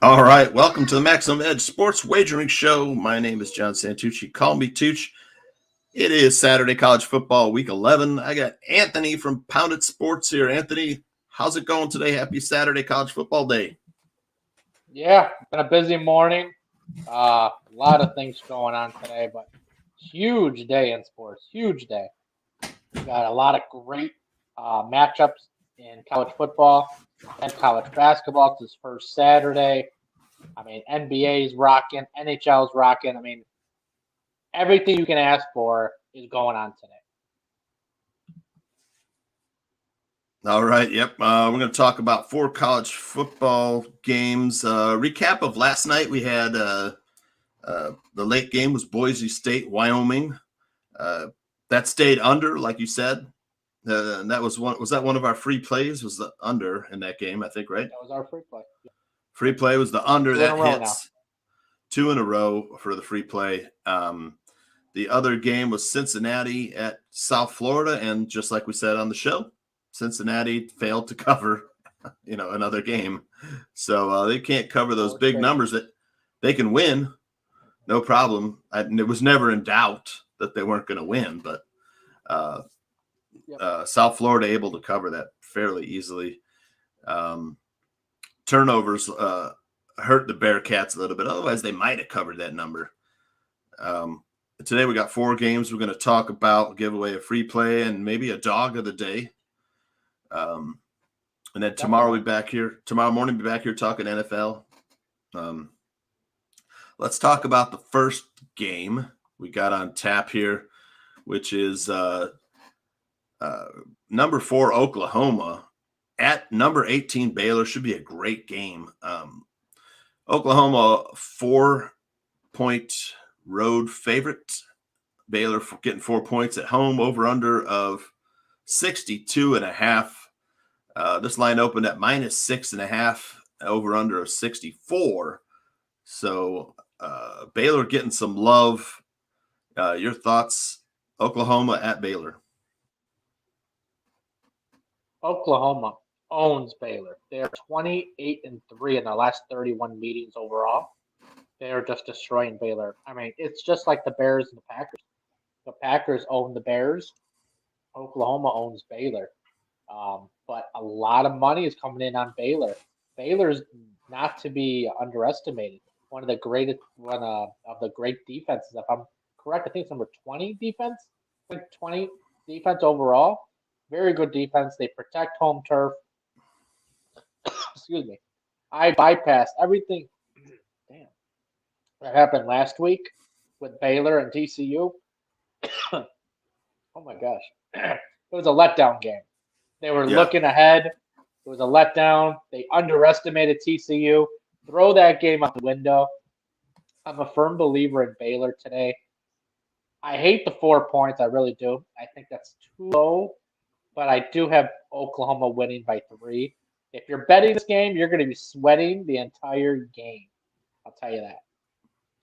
All right, welcome to the Maximum Edge Sports Wagering Show. My name is John Santucci. Call me Tooch. It is Saturday, college football, week 11. I got Anthony from Pounded Sports here. Anthony, how's it going today? Happy Saturday, college football day. Yeah, been a busy morning. A lot of things going on today, but huge day in sports. Huge day. We got a lot of great matchups in college football and college basketball. It's this first Saturday. I mean, NBA's rocking, NHL's rocking. I mean, everything you can ask for is going on today. All right, yep. We're going to talk about 4 college football games. Recap of last night, we had the late game was Boise State, Wyoming. That stayed under, like you said. And that was one. Was that one of our free plays? Was the under in that game? I think, right? That was our free play. Free play was the under that hits now. 2 in a row for the free play. The other game was Cincinnati at South Florida, and just like we said on the show, Cincinnati failed to cover, another game. So they can't cover those big numbers that they can win, no problem. And it was never in doubt that they weren't going to win, but South Florida able to cover that fairly easily. Turnovers hurt the Bearcats a little bit. Otherwise, they might have covered that number. Today we got 4 games we're going to talk about, give away a free play and maybe a dog of the day. And then tomorrow morning we'll be back here talking NFL. Let's talk about the first game we got on tap here, which is number 4 Oklahoma at number 18 Baylor. Should be a great game. Oklahoma 4-point road favorite. Baylor getting 4 points at home. Over under of 62.5. This line opened at -6.5. Over under of 64. So Baylor getting some love. Your thoughts? Oklahoma at Baylor. Oklahoma owns Baylor. They're 28-3 in their last 31 meetings overall. They're just destroying Baylor. I mean, it's just like the Bears and the Packers. The Packers own the Bears. Oklahoma owns Baylor. But a lot of money is coming in on Baylor. Baylor's not to be underestimated. One of the great defenses. If I'm correct, I think it's number 20 defense. Like 20 defense overall. Very good defense. They protect home turf. Excuse me. I bypassed everything. Damn. That happened last week with Baylor and TCU. Oh my gosh. It was a letdown game. They were looking ahead. It was a letdown. They underestimated TCU. Throw that game out the window. I'm a firm believer in Baylor today. I hate the 4 points. I really do. I think that's too low. But I do have Oklahoma winning by 3. If you're betting this game, you're going to be sweating the entire game. I'll tell you that.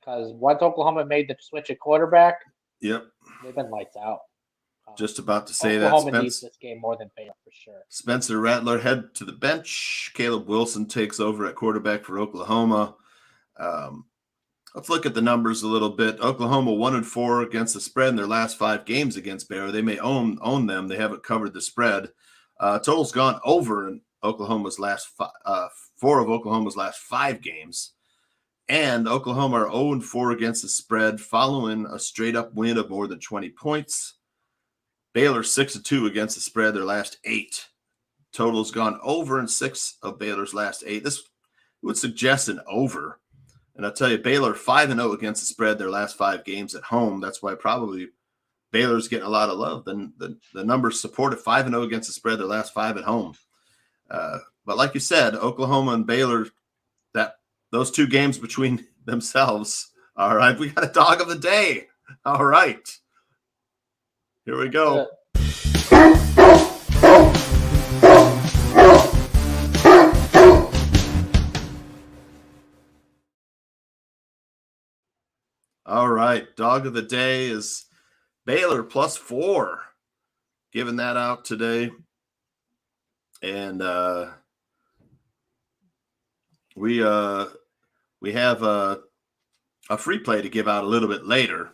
Because once Oklahoma made the switch at quarterback, they've been lights out. Just about to say Oklahoma needs this game more than Baylor for sure. Spencer Rattler head to the bench. Caleb Wilson takes over at quarterback for Oklahoma. Let's look at the numbers a little bit. Oklahoma 1-4 against the spread in their last 5 games against Baylor. They may own them. They haven't covered the spread. Total's gone over in Oklahoma's last 4 of Oklahoma's last 5 games. And Oklahoma are 0-4 against the spread following a straight-up win of more than 20 points. Baylor 6-2 against the spread their last 8. Total's gone over in 6 of Baylor's last 8. This would suggest an over. And I'll tell you, Baylor 5-0 against the spread their last 5 games at home. That's why probably Baylor's getting a lot of love. The numbers support it. 5-0 against the spread their last 5 at home. But like you said, Oklahoma and Baylor, those 2 games between themselves. All right, we got a dog of the day. All right. Here we go. All right. Dog of the day is Baylor +4. Giving that out today. And we we have a free play to give out a little bit later.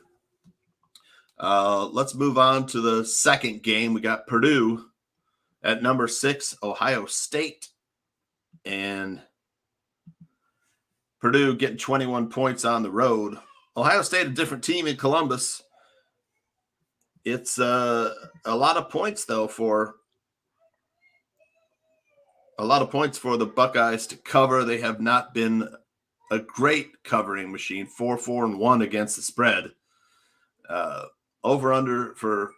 Let's move on to the second game. We got Purdue at number 6, Ohio State. And Purdue getting 21 points on the road. Ohio State, a different team in Columbus. It's a lot of points, though, for the Buckeyes to cover. They have not been a great covering machine. 4-4-1 against the spread. Over under for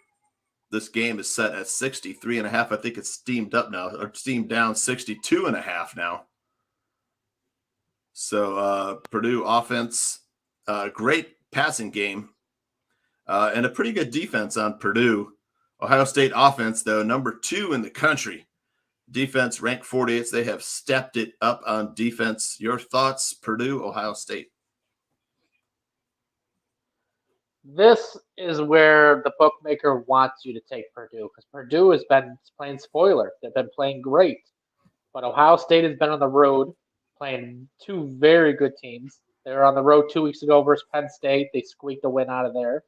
this game is set at 63.5. I think it's steamed up now, or steamed down 62.5 now. So Purdue offense, great passing game, and a pretty good defense on Purdue. Ohio State offense, though, number 2 in the country. Defense ranked 48th. They have stepped it up on defense. Your thoughts, Purdue, Ohio State? This is where the bookmaker wants you to take Purdue, because Purdue has been playing spoiler. They've been playing great. But Ohio State has been on the road playing 2 very good teams. They were on the road 2 weeks ago versus Penn State. They squeaked a win out of there.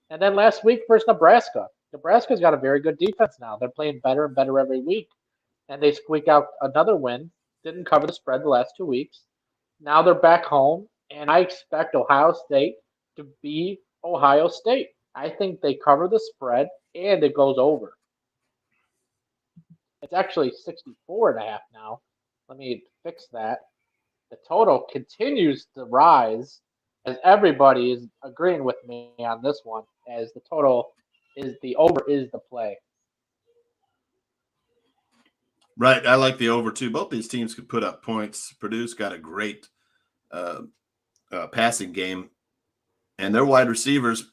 And then last week versus Nebraska. Nebraska's got a very good defense now. They're playing better and better every week. And they squeak out another win. Didn't cover the spread the last 2 weeks. Now they're back home, and I expect Ohio State to be Ohio State. I think they cover the spread, and it goes over. It's actually 64.5 now. Let me fix that. The total continues to rise, as everybody is agreeing with me on this one, as the total is the over is the play. Right. I like the over, too. Both these teams could put up points. Purdue's got a great passing game. And their wide receivers,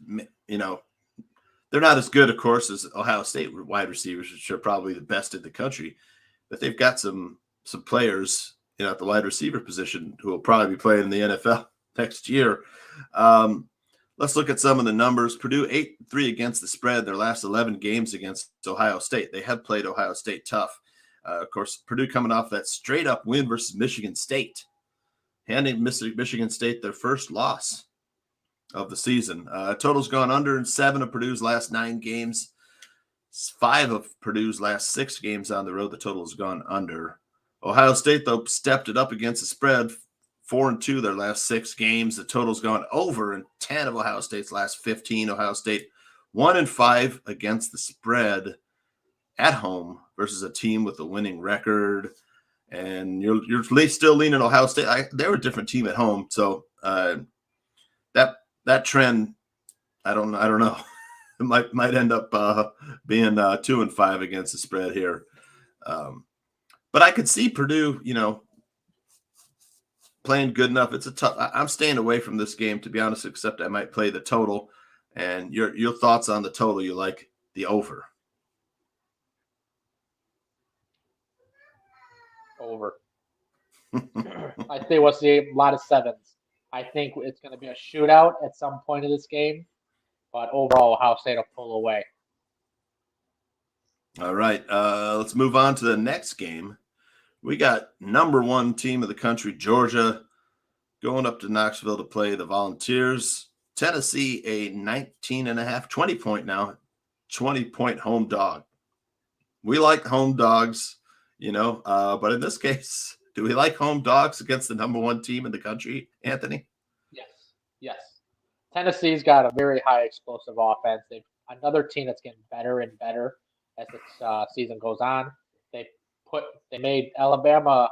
you know, they're not as good, of course, as Ohio State wide receivers, which are probably the best in the country. But they've got some players, you know, at the wide receiver position who will probably be playing in the NFL next year. Let's look at some of the numbers. Purdue 8-3 against the spread. Their last 11 games against Ohio State. They have played Ohio State tough. Of course, Purdue coming off that straight-up win versus Michigan State, handing Michigan State their first loss of the season. Total's gone under in 7 of Purdue's last 9 games. 5 of Purdue's last 6 games on the road, the total has gone under. Ohio State, though, stepped it up against the spread. 4-2 their last 6 games. The total's gone over in 10 of Ohio State's last 15. Ohio State 1-5 against the spread at home versus a team with a winning record. And you're still leaning Ohio State. They're a different team at home, so that trend, I don't know. It might end up being 2-5 against the spread here. But I could see Purdue, you know, playing good enough. It's a tough. I'm staying away from this game, to be honest, except I might play the total. And your thoughts on the total? You like the over? Over. I think we'll see a lot of 7s. I think it's going to be a shootout at some point in this game, but overall, Ohio State will pull away. All right, let's move on to the next game. We got number 1 team of the country, Georgia, going up to Knoxville to play the Volunteers. Tennessee, a 19.5, 20-point home dog. We like home dogs, you know, but in this case, do we like home dogs against the number 1 team in the country, Anthony? Yes. Tennessee's got a very high explosive offense. They've another team that's getting better and better as the season goes on. They made Alabama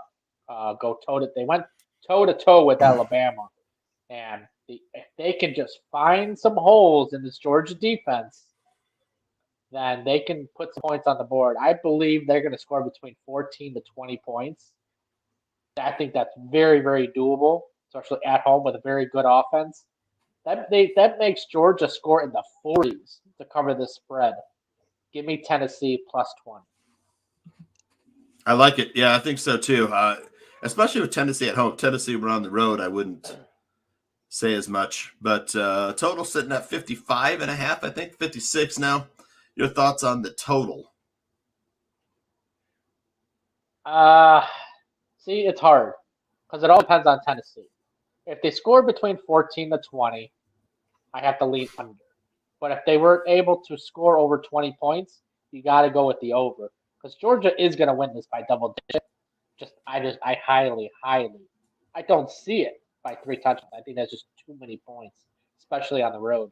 go toe-to-toe. They went toe-to-toe with Alabama. And if they can just find some holes in this Georgia defense, then they can put some points on the board. I believe they're going to score between 14 to 20 points. I think that's very, very doable, especially at home with a very good offense. That makes Georgia score in the 40s to cover the spread. Give me Tennessee plus 20. I like it. Yeah, I think so too. Especially with Tennessee at home. Tennessee were on the road. I wouldn't say as much, but total sitting at 55.5. I think 56 now. Your thoughts on the total? See, it's hard because it all depends on Tennessee. If they score between 14 to 20, I have to lean under. But if they were able to score over 20 points, you got to go with the over because Georgia is going to win this by double digit. I highly, I don't see it by 3 touchdowns. I think that's just too many points, especially on the road.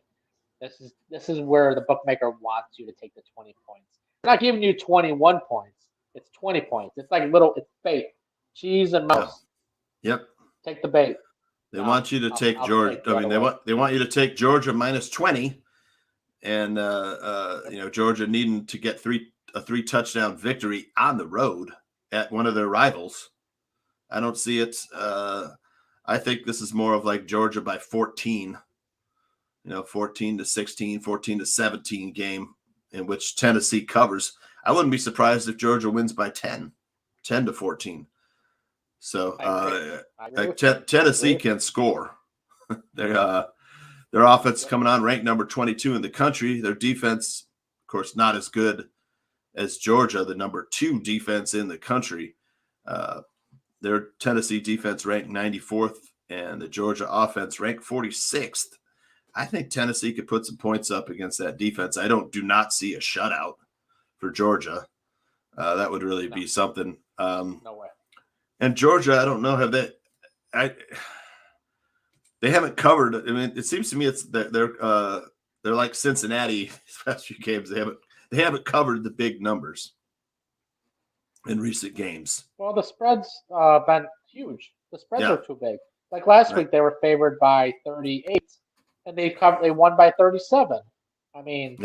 This is where the bookmaker wants you to take the 20 points. They're not giving you 21 points. It's 20 points. It's like it's bait, cheese and mouse. Yep. Take the bait. They want you to take Georgia. I mean, they want you to take Georgia minus 20, and Georgia needing to get a 3 touchdown victory on the road at one of their rivals. I don't see it. I think this is more of like Georgia by 14. 14 to 16, 14 to 17 game in which Tennessee covers. I wouldn't be surprised if Georgia wins by 10 to 14. So Tennessee can score. Their offense coming on ranked number 22 in the country. Their defense, of course, not as good as Georgia, the number 2 defense in the country. Their Tennessee defense ranked 94th, and the Georgia offense ranked 46th. I think Tennessee could put some points up against that defense. I do not see a shutout for Georgia. That would really be something. No way. And Georgia, I don't know, they haven't covered. I mean, it seems to me they're like Cincinnati these past few games. They haven't covered the big numbers in recent games. Well, the spread's been huge. The spreads are too big. Like last week, they were favored by 38, and they won by 37. I mean,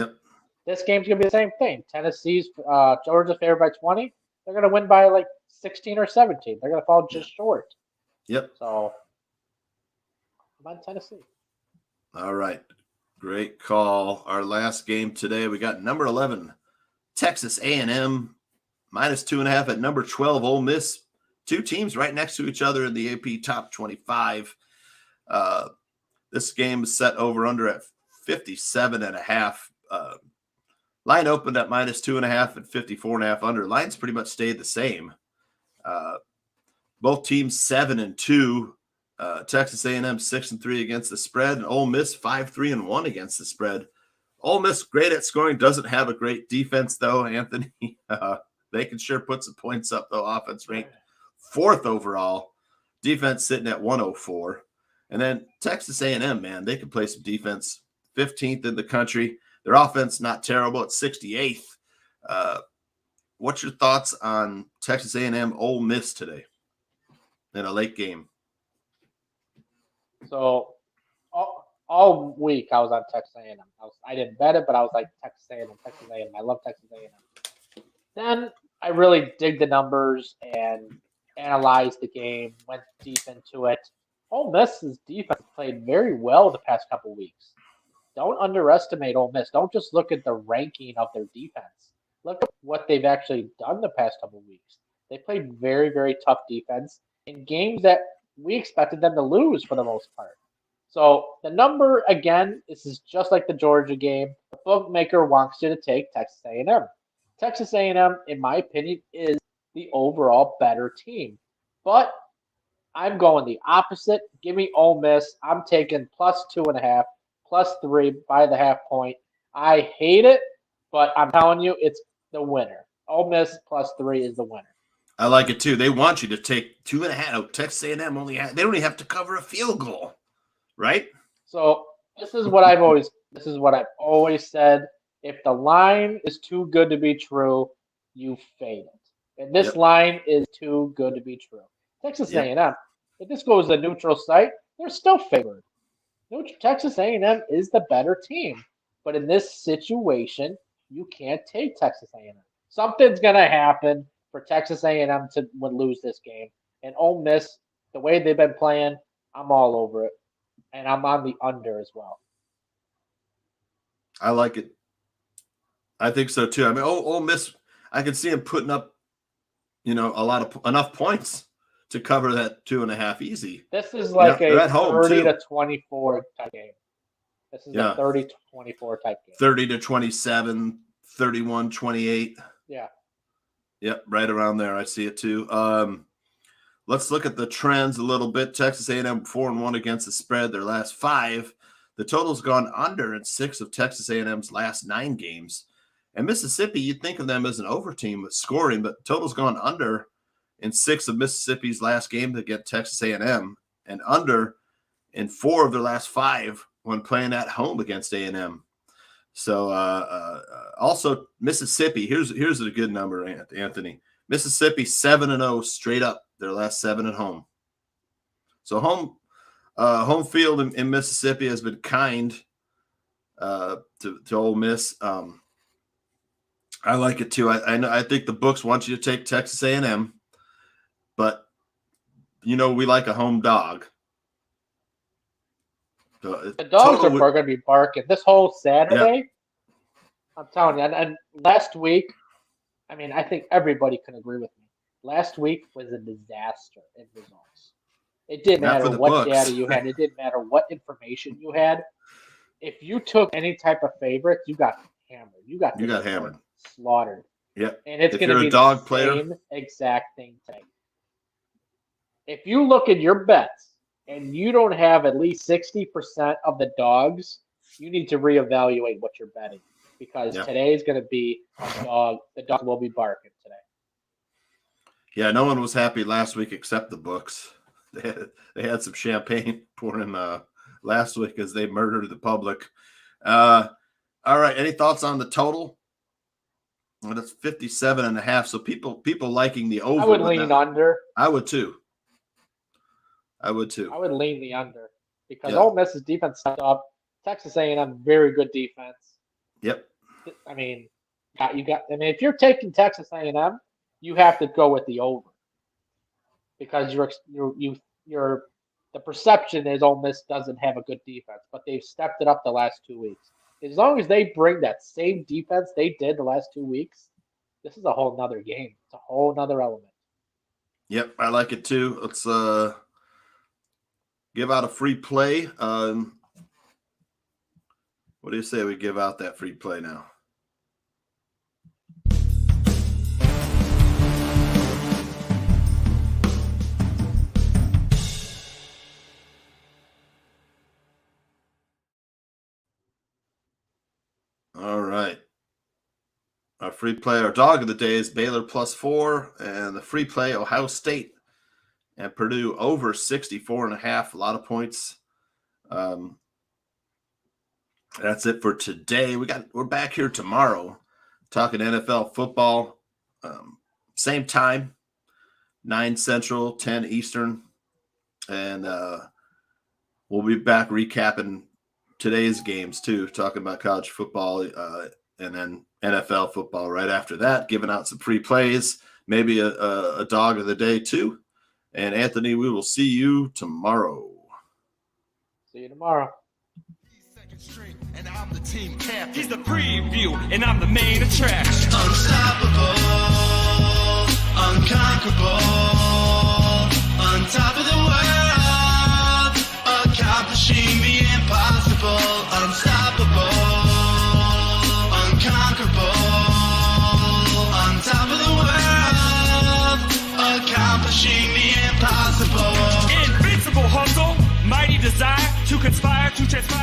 This game's gonna be the same thing. Tennessee's Georgia's favored by 20. They're gonna win by like 16 or 17. They're gonna fall just short. Yep. So I'm on Tennessee. All right. Great call. Our last game today, we got number 11, Texas A&M, minus 2.5 at number 12, Ole Miss. 2 teams right next to each other in the AP top 25. This game is set over under at 57.5. Line opened at minus 2.5 and 54.5 under. Lines pretty much stayed the same. Both teams 7-2. Texas A&M 6-3 against the spread, and Ole Miss 5-3-1 against the spread. Ole Miss great at scoring, doesn't have a great defense though. Anthony, they can sure put some points up though. Offense ranked 4th overall, defense sitting at 104, and then Texas A&M, man, they can play some defense. 15th in the country. Their offense not terrible at 68th. What's your thoughts on Texas A&M Ole Miss today in a late game? So all week I was on Texas A&M. I didn't bet it, but I was like Texas A&M, Texas A&M. I love Texas A&M. Then I really dig the numbers and analyzed the game, went deep into it. Ole Miss's defense played very well the past couple weeks. Don't underestimate Ole Miss. Don't just look at the ranking of their defense. Look at what they've actually done the past couple weeks. They played very, very tough defense in games that we expected them to lose for the most part. So the number, again, this is just like the Georgia game. The bookmaker wants you to take Texas A&M. Texas A&M, in my opinion, is the overall better team. But I'm going the opposite. Give me Ole Miss. I'm taking plus 2.5, plus 3 by the half point. I hate it, but I'm telling you, it's the winner. Ole Miss plus 3 is the winner. I like it too. They want you to take 2.5. Texas A&M they only have to cover a field goal, right? So this is what I've always said. If the line is too good to be true, you fade it. And this line is too good to be true. Texas A&M, if this goes to neutral site, they're still favored. Texas A&M is the better team. But in this situation, you can't take Texas A&M. Something's going to happen for Texas A&M to lose this game. And Ole Miss, the way they've been playing, I'm all over it. And I'm on the under as well. I like it. I think so too. I mean, Ole Miss, I can see him putting up, enough points to cover that 2.5 easy. This is like a 30 to 24 type game. This is a 30 to 24 type game. 30 to 27, 31, 28. Yeah. Yep, right around there. I see it too. let's look at the trends a little bit. Texas A&M 4-1 against the spread their last 5. The total's gone under in 6 of Texas A&M's last 9 games. And Mississippi, you'd think of them as an over team with scoring, but total's gone under in 6 of Mississippi's last games against Texas A&M, and under in 4 of their last 5 when playing at home against A&M. So also Mississippi, here's a good number, Anthony. Mississippi 7-0 straight up their last 7 at home. So home field in Mississippi has been kind to Ole Miss. I like it too. I think the books want you to take Texas A&M, but we like a home dog. The dogs are going to be barking this whole Saturday. Yeah. I'm telling you. And last week, I mean, I think everybody can agree with me. Last week was a disaster in results. It didn't matter what data you had. It didn't matter what information you had. If you took any type of favorites, you got hammered. You got hammered, slaughtered. Yep. And it's going to be the same exact thing today. If you look at your bets and you don't have at least 60% of the dogs, you need to reevaluate what you're betting, because today is going to be a dog. The dog will be barking today. Yeah, no one was happy last week except the books. They had some champagne pouring last week as they murdered the public. All right, any thoughts on the total? Well, that's 57.5. So people liking the over. I would lean under. I would too. I would lean the under because Ole Miss's defense stepped up. Texas A&M, very good defense. Yep. I mean, if you're taking Texas A&M, you have to go with the over, because the perception is Ole Miss doesn't have a good defense, but they've stepped it up the last 2 weeks. As long as they bring that same defense they did the last 2 weeks, this is a whole nother game. It's a whole nother element. Yep, I like it too. Let's give out a free play. What do you say we give out that free play now? All right. Our free play, our dog of the day is Baylor +4, and the free play, Ohio State and Purdue over 64.5. A lot of points. That's it for today. We're back here tomorrow talking NFL football. Same time, 9 Central, 10 Eastern. And we'll be back recapping today's games too, talking about college football and then NFL football right after that, giving out some free plays, maybe a dog of the day too. And Anthony, we will see you tomorrow. See you tomorrow. And I'm the team captain. He's the preview, and I'm the main attraction. Unstoppable, unconquerable, on top of the world, accomplishing the impossible. Unstoppable, unconquerable, on top of the world, accomplishing the impossible. Invincible hustle, mighty desire to conspire to transpire.